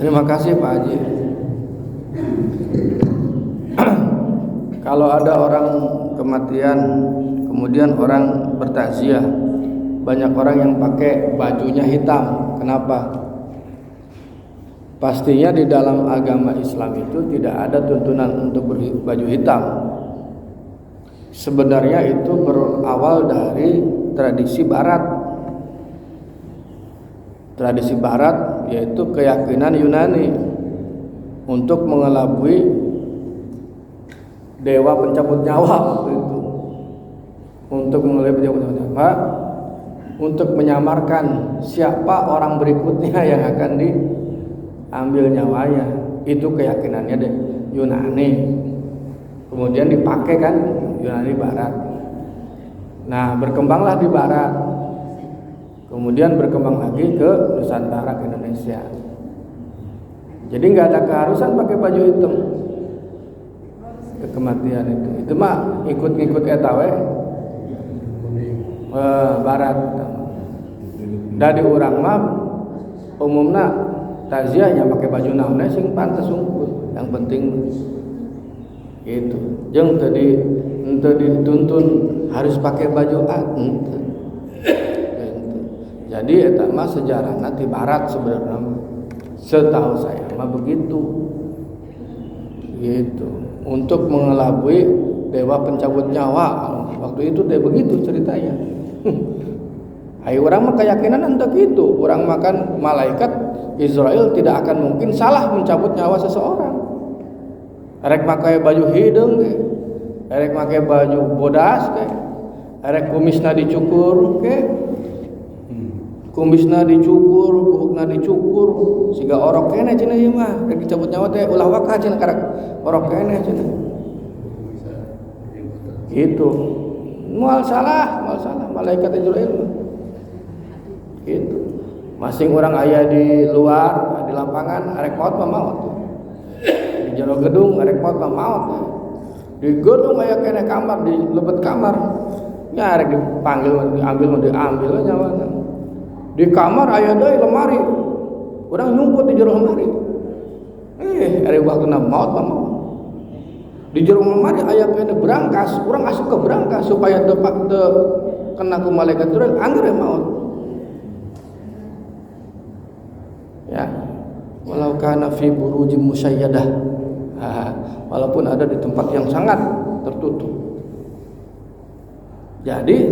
Terima kasih Pak Haji. Kalau ada orang kematian, kemudian orang bertakziah, banyak orang yang pakai bajunya hitam. Kenapa? Pastinya di dalam agama Islam itu tidak ada tuntunan untuk berbaju hitam. Sebenarnya itu berawal dari tradisi Barat. Tradisi Barat yaitu keyakinan Yunani untuk mengelabui dewa pencabut nyawa waktu itu. Untuk mengelabui dewa pencabut nyawa, untuk menyamarkan siapa orang berikutnya yang akan diambil nyawanya. Itu keyakinannya deh Yunani. Kemudian dipakai kan Yunani Barat. Nah, berkembanglah di Barat. Kemudian berkembang lagi ke Nusantara, ke Indonesia. Jadi nggak ada keharusan pakai baju hitam ke kematian itu. Itu mah ikut-ikut etawe Barat. Dari orang mah umumnya takziahnya pakai baju naonnya sing pantes unggul. Yang penting gitu. Jeung tadi dituntun harus pakai baju ente. Jadi eta mah sejarahna ti Barat sebenarnya. Setahu saya mah begitu. Gitu. Untuk mengelabui dewa pencabut nyawa. Waktu itu dia begitu ceritanya. Hai orang mah keyakinan untuk itu. Orang makan malaikat Israel tidak akan mungkin salah mencabut nyawa seseorang. Erek pakai baju hidung ke, erek pakai baju bodas ke, erek kumisna dicukur ke, kumisna dicukur, buhukna dicukur, siga orok kene cenah ieu mah, rek dicabut nyawa teh ulah wakah cenah karek orok kene cenah. Gitu. Moal salah malaikat Israel mah. Gitu. Masing orang aya di luar, di lapangan arek maot mah maot. Di jero gedung arek maot mah maot. Di gedung aya kene kamar, di lebet kamar. Nya arek dipanggil diambil nyawana. Di kamar aya deui lemari. Urang nyumput di jero lemari. Ari waktuna maot mah maot. Di jero lemari aya kene berangkas, urang asup ke berangkas supaya teu kena ku malaikat Jibril angger maot. Ya. Walau kana fi burujin musayyadah. Walaupun ada di tempat yang sangat tertutup. Jadi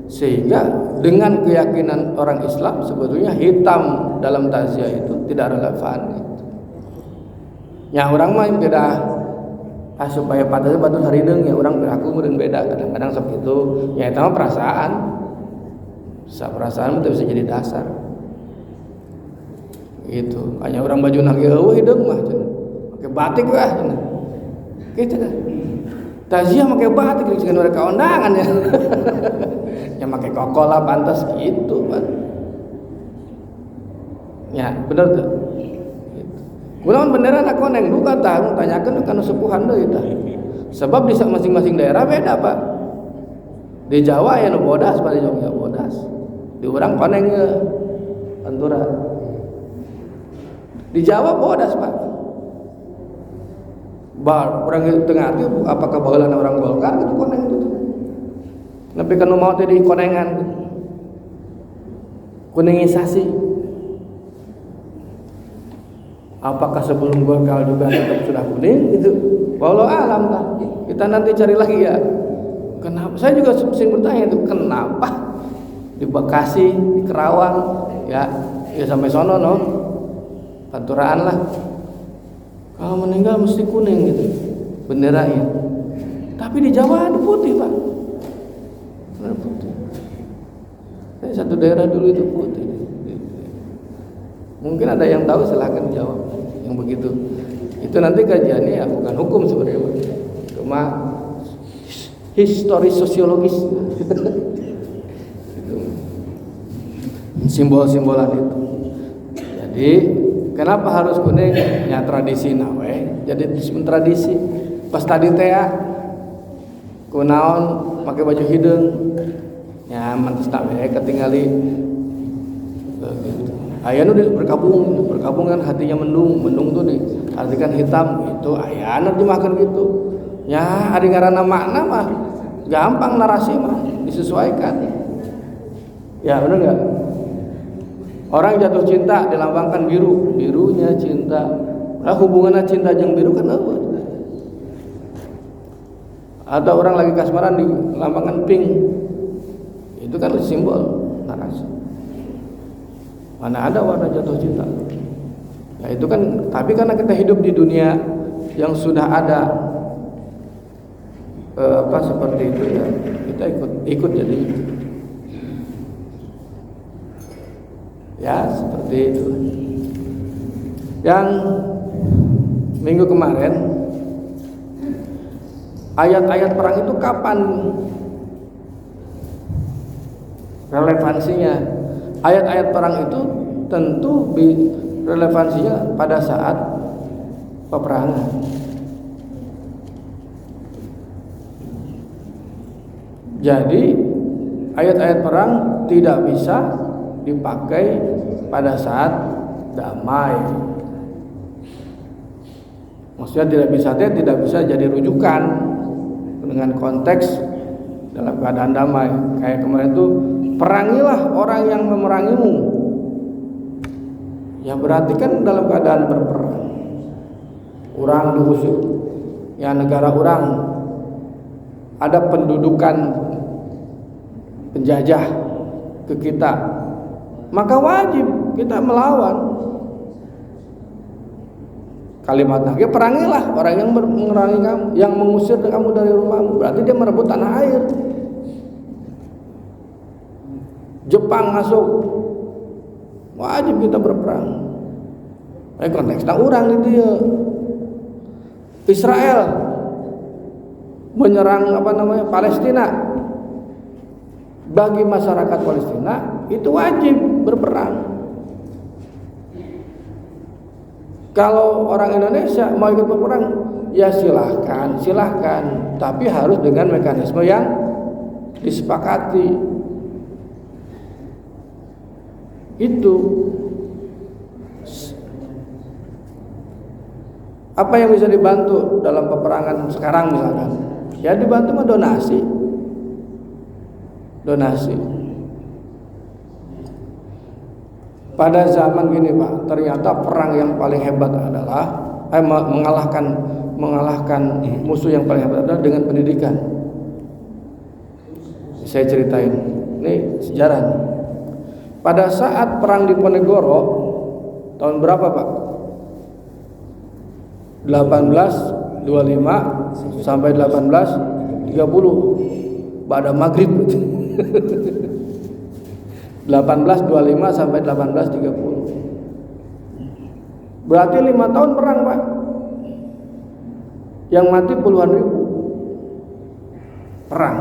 sehingga dengan keyakinan orang Islam sebetulnya hitam dalam takziah itu tidak relevan. Ya orang mah beda supaya patah batur harideung ya orang aku meureun beda kadang-kadang seperti itu. Ya eta mah perasaan. Perasaan itu bisa jadi dasar. Gitu. Hanya orang baju nang eueuh hideung mah cenah. Make batik wah cenah. Kitu dah. Takziah make batik jeung mereka kondangan ya. Ya make koko lah pantas gitu, Pak. Ya, bener tuh. Gitu. Kunaon beneran aku neng duka tah tanyakeun kana sepuhan deui tah. Sebab di masing-masing daerah beda, Pak. Di Jawa aya nu bodas, Pak, di Jogja bodas. Di urang koneng pantura. Di Jawa bodas, Pak. Orang tengah itu apakah baheulana orang Golkar gitu koneng gitu. Nepi ka nu mau teh di konengan. Kuningisasi. Apakah sebelum Golkar juga tetap sudah kuning gitu? Wallahu alam lah. Kita nanti cari lagi ya. Kenapa? Saya juga sering bertanya itu kenapa di Bekasi, di Kerawang, ya sampai sono no. Panturaan lah. Kalau meninggal mesti kuning gitu benderanya. Tapi di Jawa ada putih, Pak. Ada putih. Satu daerah dulu itu putih. Mungkin ada yang tahu silahkan jawab yang begitu. Itu nanti kajiannya ya bukan hukum sebenarnya, Pak. Cuma historis sosiologis. Simbol-simbolan itu. Jadi kenapa harus kuning? Ya tradisi nawe. Jadi tradisi. Pas tadi teh kunaon pakai baju hidung. Ya mantes nawe ketinggali begitu. Aya nu berkabung kan hatinya mendung tuh diartikan hitam itu aya anu dimahkeun gitu. Ya ari ngaranna makna mah gampang narasi mah disesuaikan. Ya benar enggak? Orang jatuh cinta dilambangkan biru, birunya cinta. Nah hubungannya cinta jeung biru kan apa? Atau orang lagi kasmaran dilambangkan pink. Itu kan simbol narasi. Mana ada warna jatuh cinta? Ya itu kan, tapi karena kita hidup di dunia yang sudah ada seperti itu ya, kita ikut jadi ya seperti itu. Yang minggu kemarin ayat-ayat perang itu kapan relevansinya? Ayat-ayat perang itu tentu relevansinya pada saat peperangan. Jadi ayat-ayat perang tidak bisa dipakai pada saat damai. Maksudnya tidak bisa jadi rujukan dengan konteks dalam keadaan damai. Kayak kemarin itu, perangilah orang yang memerangimu. Ya berarti kan dalam keadaan berperang. Orang diusir, ya negara orang ada pendudukan penjajah ke kita, maka wajib kita melawan. Kalimatnya, perangilah orang yang memerangi kamu, yang mengusir kamu dari rumahmu. Berarti dia merebut tanah air. Jepang masuk, wajib kita berperang. Konteksnya orang itu ya. Israel menyerang Palestina. Bagi masyarakat Palestina itu wajib berperang. Kalau orang Indonesia mau ikut berperang, ya silahkan, tapi harus dengan mekanisme yang disepakati. Itu apa yang bisa dibantu dalam peperangan sekarang misalkan? Ya dibantu mah donasi. Pada zaman gini Pak, ternyata perang yang paling hebat adalah mengalahkan musuh yang paling hebat adalah dengan pendidikan. Saya ceritain, ini sejarah. Pada saat perang di Ponegoro tahun berapa Pak? 1825 sampai 1830 pada maghrib. 1825 sampai 1830. Berarti 5 tahun perang Pak. Yang mati puluhan ribu. Perang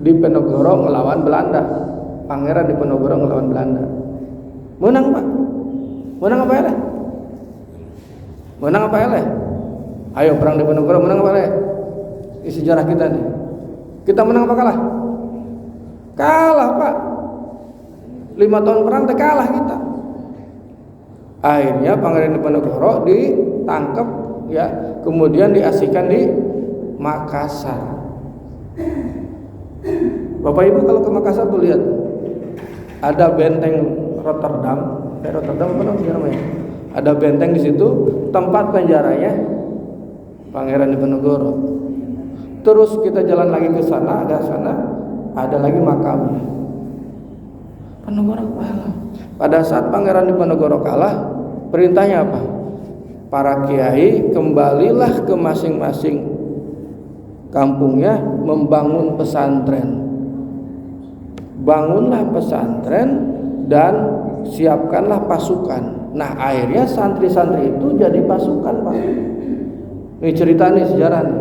di Ponegoro melawan Belanda. Pangeran di Ponegoro melawan Belanda. Menang Pak. Menang apa ya? Menang apa ya? Ayo perang di Ponegoro menang apa ya? Di sejarah kita nih. Kita menang apa kalah? Kalah Pak. 5 tahun perang kalah kita. Akhirnya Pangeran Diponegoro ditangkap ya, kemudian diasingkan di Makassar. Bapak Ibu kalau ke Makassar tuh lihat ada benteng Rotterdam. Rotterdam apa namanya? Ada benteng di situ, tempat penjaranya Pangeran Diponegoro. Terus kita jalan lagi ke sana, ada lagi makamnya. Ponegoro kalah. Pada saat Pangeran Diponegoro kalah, perintahnya apa? Para kiai kembalilah ke masing-masing kampungnya membangun pesantren. Bangunlah pesantren dan siapkanlah pasukan. Nah akhirnya santri-santri itu jadi pasukan Pak. Ini cerita nih, sejarah nih.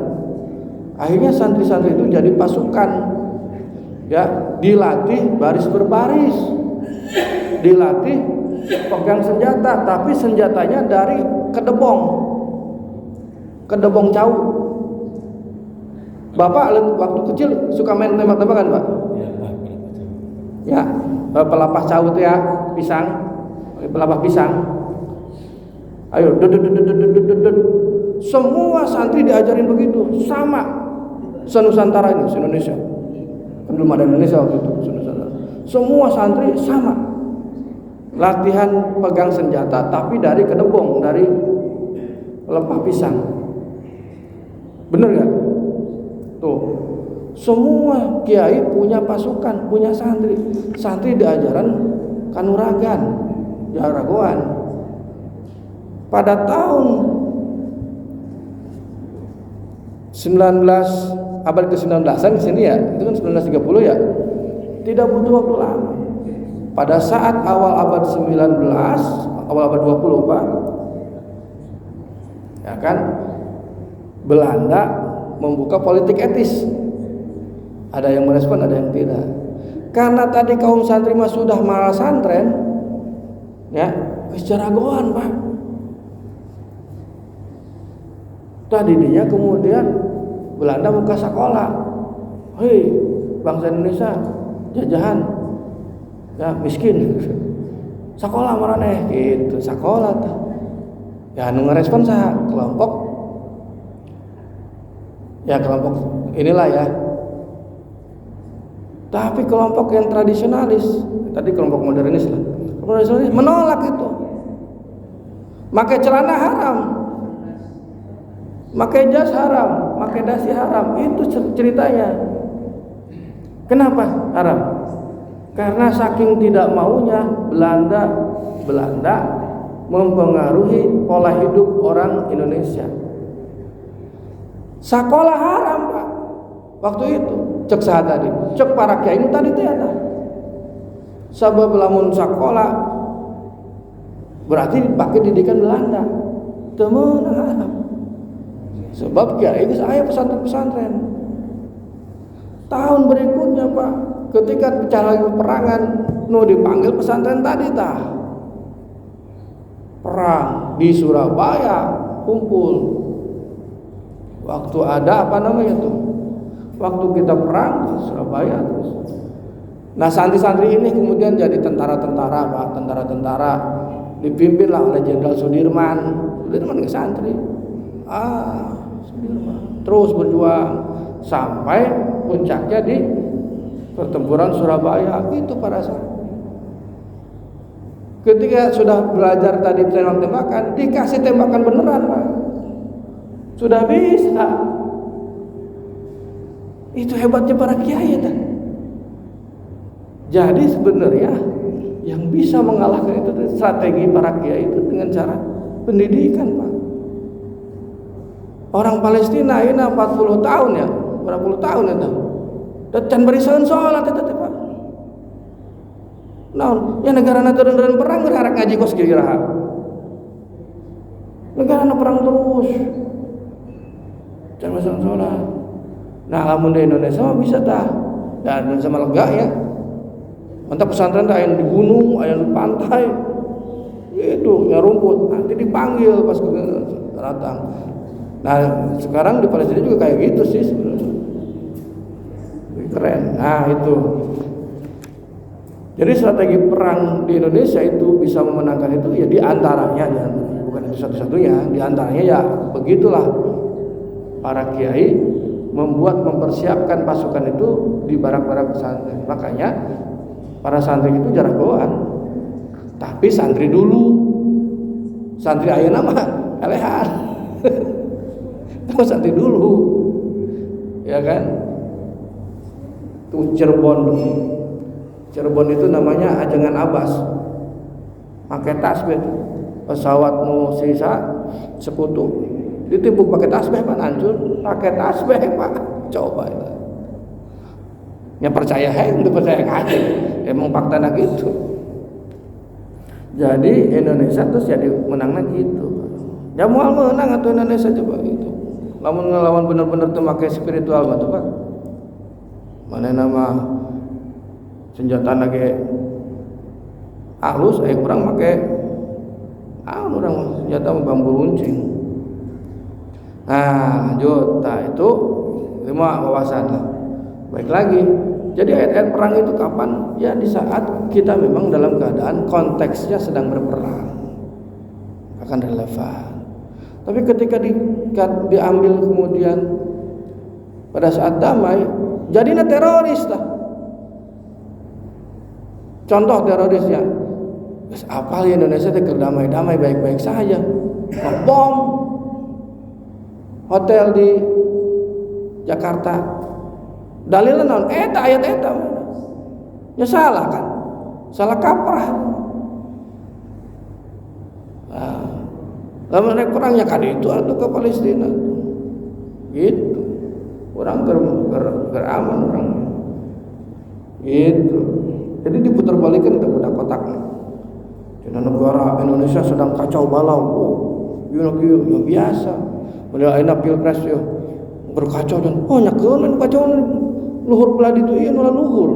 Akhirnya santri-santri itu jadi pasukan. Ya, dilatih baris berbaris, dilatih pegang senjata, tapi senjatanya dari kedebong cau. Bapak waktu kecil suka main tembak-tembakan Pak? Ya, pelapas cau itu ya. pisang, pakai pelabah pisang. Ayo, semua santri diajarin begitu, sama. Se-Nusantara ini, se-Indonesia. Kan belum ada Indonesia waktu itu, se-Nusantara. Semua santri sama. Latihan pegang senjata, tapi dari kedebong, dari pelepah pisang. Bener gak? Tuh, semua kiai punya pasukan, punya santri. Santri diajaran kanuragan, jaragoan. Pada tahun 19 abad ke-19an di sini ya, itu kan 1930 ya. Tidak butuh waktu lama. Pada saat awal abad 19, awal abad 20, Pak. Ya kan? Belanda membuka politik etis. Ada yang merespon, ada yang tidak. Karena tadi kaum santri mah sudah malas santren, ya, jaragoan, Pak. Tadi dia kemudian Belanda buka sekolah. Hei, bangsa Indonesia jajahan, ya miskin. Sekolah marane gitu, sekolah tuh. Ya anu ngerespon sah kelompok. Ya kelompok inilah ya. Tapi kelompok yang tradisionalis, tadi kelompok modernis lah. Modernis menolak itu. Pakai celana haram. Pakai jas haram, pakai dasi haram, itu ceritanya. Kenapa haram? Karena saking tidak maunya Belanda mempengaruhi pola hidup orang Indonesia. Sekolah haram, Pak. Waktu itu cek saha tadi, cek para kiai itu tadi teh eta. Sabab lamun sekolah berarti pakai didikan Belanda. Teu meunang haram. Sebab kiai geus aya pesantren-pesantren. Tahun berikutnya, Pak, ketika bicara peperangan, nu dipanggil pesantren tadi tah. Perang di Surabaya kumpul. Waktu ada apa namanya tuh? Waktu kita perang di Surabaya terus. Nah, santri-santri ini kemudian jadi tentara-tentara, Pak, tentara-tentara dipimpinlah oleh Jenderal Sudirman. Sudirman ke santri. Terus berjuang sampai puncaknya di pertempuran Surabaya. Itu para santri. Ketika sudah belajar tadi tembak-tembakan, dikasih tembakan beneran, Pak. Sudah bisa. Itu hebatnya para kiai ya. Jadi sebenarnya yang bisa mengalahkan itu strategi para kiai itu dengan cara pendidikan, Pak. Orang Palestina ini 40 tahun ya, berapa puluh tahun itu. Dan barisan sholat itu, Pak. Nah, ya negara turun perang berharap ngaji kos kira. Negara perang terus. Jangan barisan sholat. Nah, lamun di Indonesia mah bisa dah. Dan sama lega ya. Mantap pesantren dah yang di gunung, yang di pantai. Itu ya rumput, nanti dipanggil pas datang. Nah, sekarang di Palestina juga kayak gitu sih sebenarnya. Keren. Nah, itu. Jadi strategi perang di Indonesia itu bisa memenangkan itu ya diantaranya, bukan itu satu-satunya, diantaranya ya begitulah para kiai mempersiapkan pasukan itu di barak-barak pesantren. Makanya para santri itu jaragoan. Tapi santri dulu, santri ayeuna mah elehan. Santri dulu, ya kan? Tuh Cirebon itu namanya Ajengan Abbas. Pakai tasbih, pesawat nu sisa sekutu, ditimpuk pakai tasbih Pak, hancur. Pakai tasbih Pak, coba itu. Ya percaya untuk percaya ngaji, emang faktanya gitu. Jadi Indonesia terus jadi menangnya gitu. Ya mual menang atau Indonesia coba gitu. Lamun ngelawan bener-bener tuh pakai spiritual batu Pak. Mana nama senjata lagi halus, kurang pakai orang senjata bambu runcing. Nah, lanjut. Nah, itu lima wawasan lah. Baik lagi, Jadi ayat-ayat perang itu kapan? Ya di saat kita memang dalam keadaan konteksnya sedang berperang, akan relevan. Tapi ketika diambil kemudian pada saat damai, jadinya teroris lah. Contoh terorisnya, apa Indonesia damai-damai baik-baik saja, bom hotel di Jakarta. Dalilnya naon? Ayat eta. Ya salah kan? Salah kaprah. Nah, lamun rek perangnya kan itu atau ke Palestina. Gitu. Orang aman orang. Gitu. Jadi diputar balikan ke budak kotaknya. Di negara Indonesia sedang kacau balau. Ya biasa. Mulai ayeuna pilpres yo berkacau dan nyakeun kacau luhur belah ditu ieu nu luhur.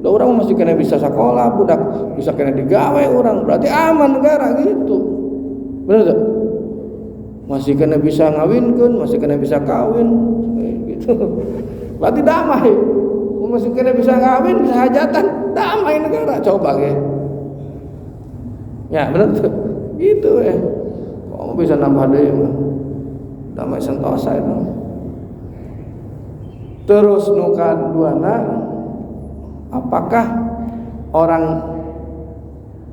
Da urang masih kena bisa sekolah, budak bisa kena digawe urang, berarti aman negara gitu. Bener tak? Masih kena bisa ngawinkeun, masih kena bisa kawin gitu. Berarti damai. Masih kena bisa ngawin, bisa hajatan, damai negara. Coba ge. Ya, bener tuh. Gitu ya. Kok bisa nambah deui mah. Damai sentosa itu. Terus nukan duana, apakah orang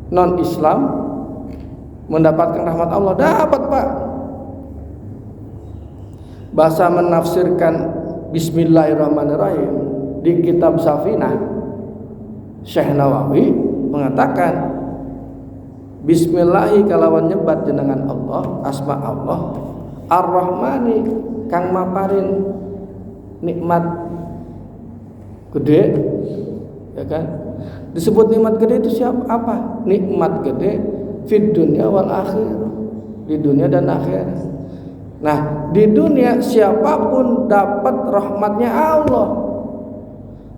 non Islam mendapatkan rahmat Allah? Dapat, Pak. Bahasa menafsirkan Bismillahirrahmanirrahim di kitab Safinah, Syekh Nawawi mengatakan Bismillahi kalawan nyebat jenengan Allah, asma Allah, Ar-Rahmani kang maparin nikmat gede, ya kan? Disebut nikmat gede itu siapa? Apa? Nikmat gede fid dunya wal akhirah, di dunia dan akhirat. Nah, di dunia siapapun dapat rahmatnya Allah.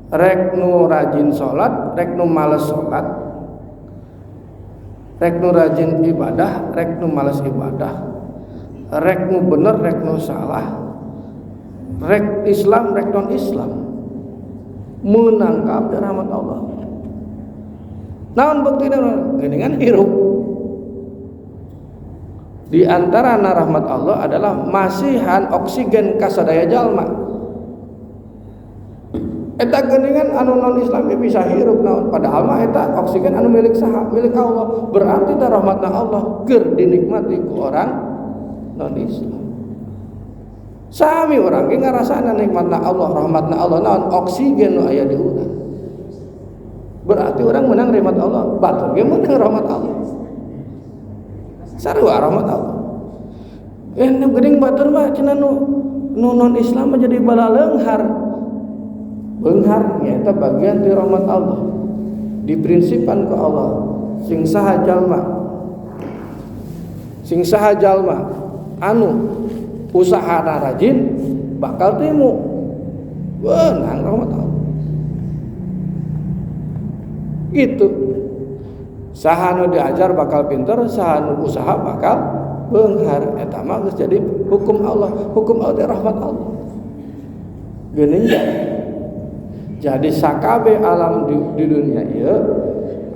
Rek nu rajin salat, rek nu males salat, rek nu rajin ibadah, rek nu males ibadah, rek nu bener, rek nu salah, rek Islam, rek non Islam, menangkap rahmat Allah. Naon buktina geuningan hirup. Di antara rahmat Allah adalah masihan oksigen ka sadaya jalma. Eta geuningan anu non Islam bisa hirup naon, padahal mah eta oksigen anu milik saha? Milik Allah. Berarti ta rahmatna Allah keur dinikmati ku orang non Islam. Sami orang ge ngarasana nikmatna Allah, rahmatna Allah naon oksigen nu aya di urang. Berarti orang menang rahmat Allah, batur ge menang rahmat Allah. Sarua rahmat Allah. Nu geuning batur mah cenah nu non Islam mah jadi bala leunghar. Beunghar nya eta bagian ti rahmat Allah. Diprinsipan ke Allah. Sing saha jalma anu usahana rajin bakal timu benang rahmat Allah. Itu saha nu diajar bakal pinter, saha nu usaha bakal beunghar. Eta mah geus jadi hukum Allah. Hukum Allah teh rahmat Allah. Geuning jadi sakabe alam di dunia ieu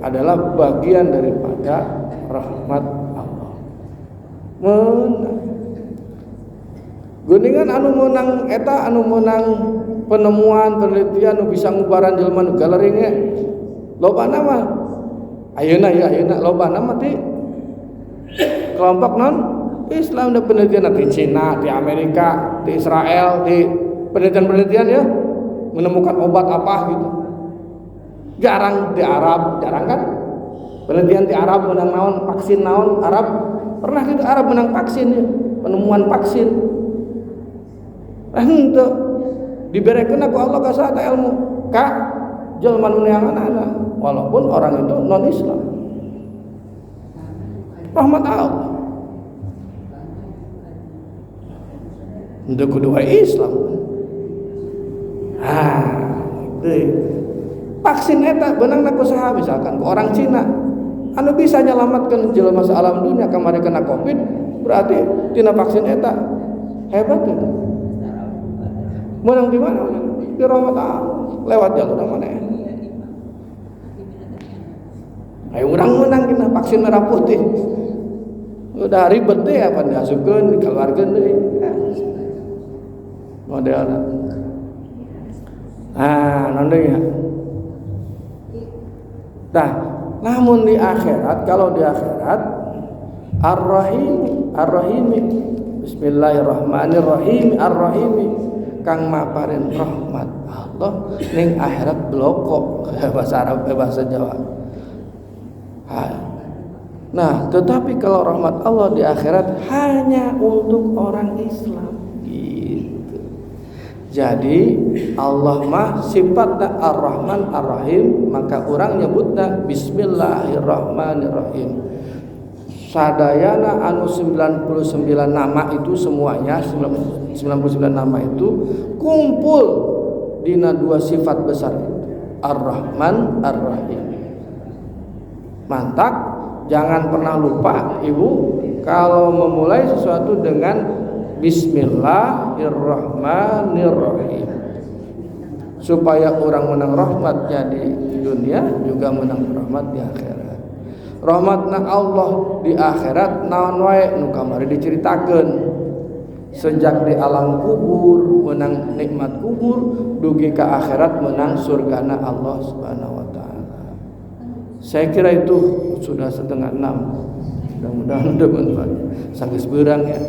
adalah bagian daripada rahmat Allah. Geuningan anu meunang eta, anu meunang penemuan penelitian nu bisa ngubaran jelema nu galering ge lobana mah ayeuna lobana mah ti kelompok non Islam da penelitian di Cina, di Amerika, di Israel, di penelitian ya menemukan obat apa gitu. Jarang di Arab, jarang kan? Penelitian di Arab menang naon vaksin naon Arab pernah gitu Arab menang vaksin ya, penemuan vaksin. Henteu diberekeun ku Allah ka saha ilmu ka jelema nu neangan-neangan walaupun orang itu non Islam. Rahmat Allah. Untuk kedua Islam. Vaksin eta beunang ku saha misalkan ku orang Cina anu bisa nyelamatkeun jelema alam dunia kamari kena Covid, berarti tina vaksin eta hebat ya. Menang di mana? di rahmat Allah lewat jalur mana? Ayo orang menang kena vaksin merah putih. Udah ribet deh apa diasupkeun dikeluarkeun deui. Modelna. Nanti ya. Nah, namun di akhirat, kalau di akhirat Ar-Rahim Bismillahirrahmanirrahim Ar-Rahim kang maparin rahmat Allah ning akhirat bloko bahasa Arab bahasa Jawa. Nah, tetapi kalau rahmat Allah di akhirat hanya untuk orang Islam. Jadi Allah mah sifatna Ar-Rahman Ar-Rahim, maka orang nyebutna Bismillahirrahmanirrahim. Sadayana anu 99 nama itu semuanya 99 nama itu kumpul dina dua sifat besar itu, Ar-Rahman Ar-Rahim. Mantap, jangan pernah lupa Ibu kalau memulai sesuatu dengan Bismillahirrahmanirrahim, supaya orang menang rahmatnya di dunia juga menang rahmat di akhirat. Rahmatna Allah di akhirat naon wae nu kamari diceritakeun, sejak di alam kubur menang nikmat kubur, dugi ka akhirat menang surgana Allah Subhanahu wa taala. Saya kira itu sudah 5:30. Mudah-mudahan bermanfaat. Sageus beurang ya.